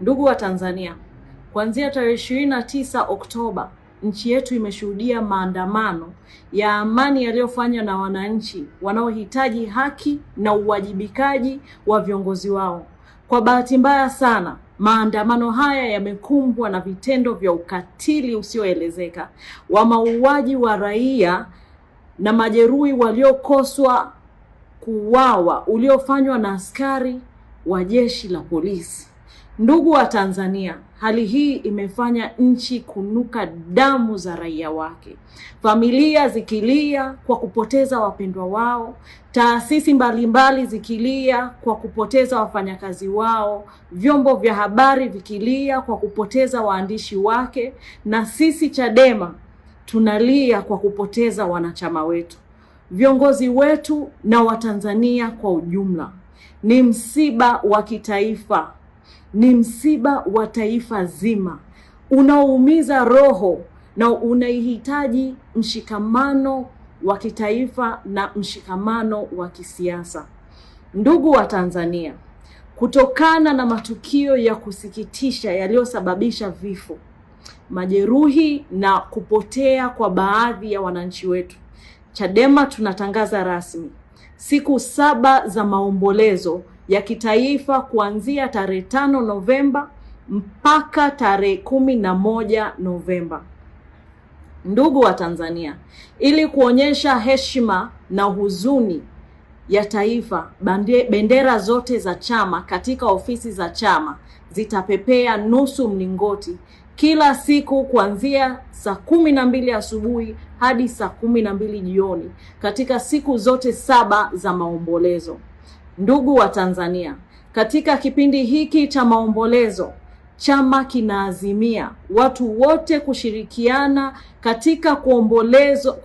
Ndugu wa Tanzania, kuanzia tarehe 29 Oktoba, nchi yetu imeshuhudia maandamano ya amani yaliyofanywa na wananchi wanaohitaji haki na uwajibikaji wa viongozi wao. Kwa bahati mbaya sana, maandamano haya yamekumbwa na vitendo vya ukatili usioelezeka wa mauaji wa raia na majeruhi waliokoswa kuuawa uliofanywa na askari wa jeshi la polisi. Ndugu wa Tanzania, hali hii imefanya nchi kunuka damu za raia wake, familia zikilia kwa kupoteza wapendwa wao, taasisi mbalimbali zikilia kwa kupoteza wafanyakazi wao, vyombo vya habari vikilia kwa kupoteza waandishi wake, na sisi Chadema tunalia kwa kupoteza wanachama wetu, viongozi wetu na Watanzania kwa ujumla. Ni msiba wa kitaifa. Ni msiba wa taifa zima unaoumiza roho na unahitaji mshikamano wa kitaifa na mshikamano wa kisiasa. Ndugu wa Tanzania, kutokana na matukio ya kusikitisha yaliyosababisha vifo, majeruhi na kupotea kwa baadhi ya wananchi wetu, Chadema tunatangaza rasmi siku 7 za maombolezo ya kitaifa kuanzia tarehe 5 Novemba mpaka tarehe 11 Novemba. Ndugu wa Tanzania, ili kuonyesha heshima na huzuni ya taifa, bendera zote za chama katika ofisi za chama zitapepea nusu mlingoti kila siku kuanzia saa 12 asubuhi hadi saa 12 jioni katika siku zote 7 za maombolezo. Ndugu wa Tanzania, katika kipindi hiki cha maombolezo, chama kinaazimia watu wote kushirikiana katika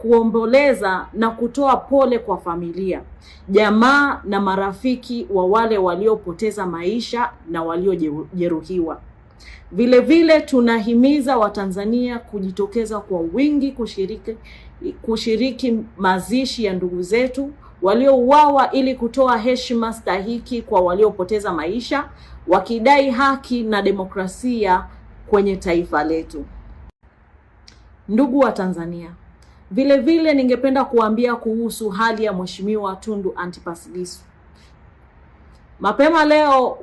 kuomboleza na kutoa pole kwa familia, jamaa na marafiki wa wale waliopoteza maisha na waliojeruhiwa. Vile vile tunahimiza Watanzania kujitokeza kwa wingi kushiriki mazishi ya ndugu zetu waliouawa ili kutoa heshima stahiki kwa waliopoteza maisha, wakidai haki na demokrasia kwenye taifa letu. Ndugu wa Tanzania, vile vile ningependa kuambia kuhusu hali ya Mheshimiwa Tundu Antipas Lissu. Mapema leo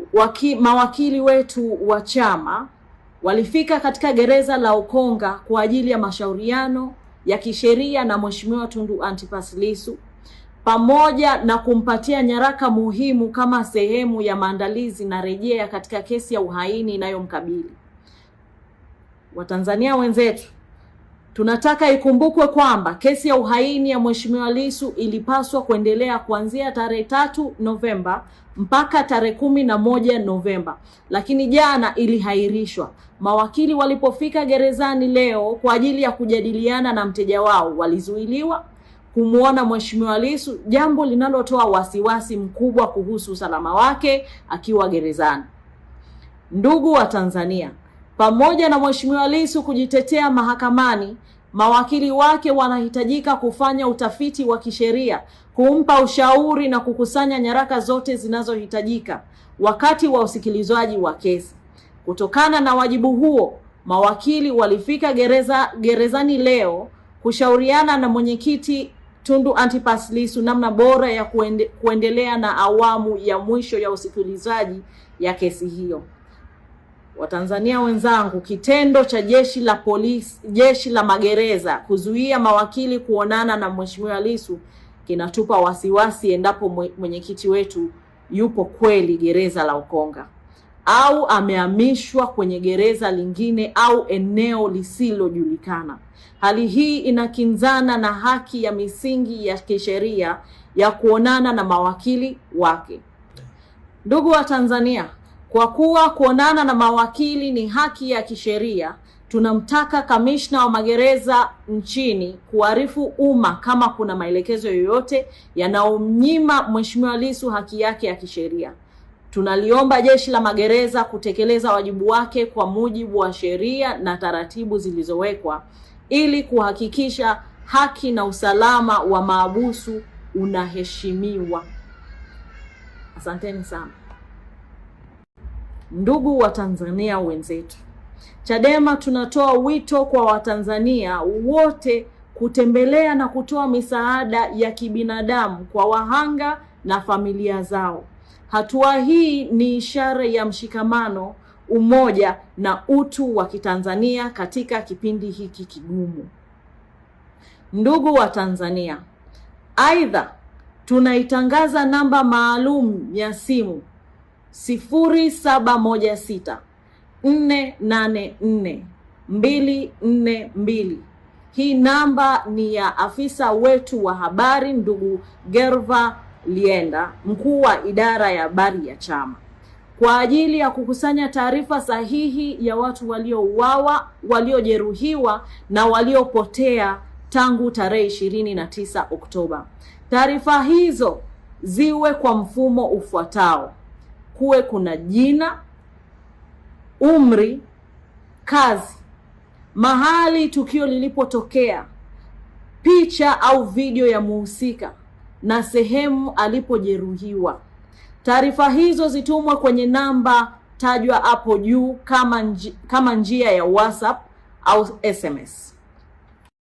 mawakili wetu wa chama walifika katika gereza la Ukonga kwa ajili ya mashauriano ya kisheria na Mheshimiwa Tundu Antipas Lissu, pamoja na kumpatia nyaraka muhimu kama sehemu ya maandalizi na rejea katika kesi ya uhaini inayomkabili. Watanzania wenzetu, tunataka ikumbukwe kwamba kesi ya uhaini ya Mheshimiwa Lissu ilipaswa kuendelea kuanzia tarehe 3 Novemba mpaka tarehe 11 Novemba, lakini jana ilihairishwa. Mawakili walipofika gerezani leo kwa ajili ya kujadiliana na mteja wao, walizuiliwa kumuona Mheshimiwa Lissu, jambo linalotoa wasiwasi mkubwa kuhusu usalama wake akiwa gerezani. Ndugu wa Tanzania, pamoja na Mheshimiwa Lissu kujitetea mahakamani, mawakili wake wanahitajika kufanya utafiti wa kisheria, kumpa ushauri na kukusanya nyaraka zote zinazohitajika wakati wa usikilizwaji wa kesi. Kutokana na wajibu huo, mawakili walifika gerezani leo kushauriana na mwenyekiti Tundu Antipas Lissu namna bora ya kuendelea na awamu ya mwisho ya usikilizaji ya kesi hiyo. Watanzania wenzangu, kitendo cha jeshi la magereza kuzuia mawakili kuonana na Mheshimiwa Lissu kinatupa wasiwasi endapo mwenyekiti wetu yupo kweli gereza la Ukonga au amehamishwa kwenye gereza lingine au eneo lisilojulikana. Hali hii inakinzana na haki ya misingi ya kisheria ya kuonana na mawakili wake. Ndugu wa Tanzania, kwa kuwa kuonana na mawakili ni haki ya kisheria, tunamtaka kamishna wa magereza nchini kuarifu umma kama kuna maelekezo yoyote yanayomnyima Mheshimiwa Lissu haki yake ya kisheria. Tunaliomba jeshi la magereza kutekeleza wajibu wake kwa mujibu wa sheria na taratibu zilizowekwa ili kuhakikisha haki na usalama wa mahabusu unaheshimiwa. Asanteni sana. Ndugu Watanzania wenzetu, Chadema tunatoa wito kwa Watanzania wote kutembelea na kutoa misaada ya kibinadamu kwa wahanga na familia zao. Hatua hii ni ishara ya mshikamano, umoja na utu wa Kitanzania katika kipindi hiki kigumu. Ndugu wa Tanzania, aidha tunaitangaza namba maalum ya simu 0716 484 242. Hii namba ni ya afisa wetu wa habari ndugu Gerva Lienda, mkuu wa idara ya habari ya chama, kwa ajili ya kukusanya taarifa sahihi ya watu waliouawa, waliojeruhiwa na waliopotea tangu tarehe 29 Oktoba. Taarifa hizo ziwe kwa mfumo ufuatao: kuwe kuna jina, umri, kazi, mahali tukio lilipotokea, picha au video ya muhusika na sehemu alipojeruhiwa. Taarifa hizo zitumwe kwenye namba tajwa hapo juu kama njia ya WhatsApp au SMS.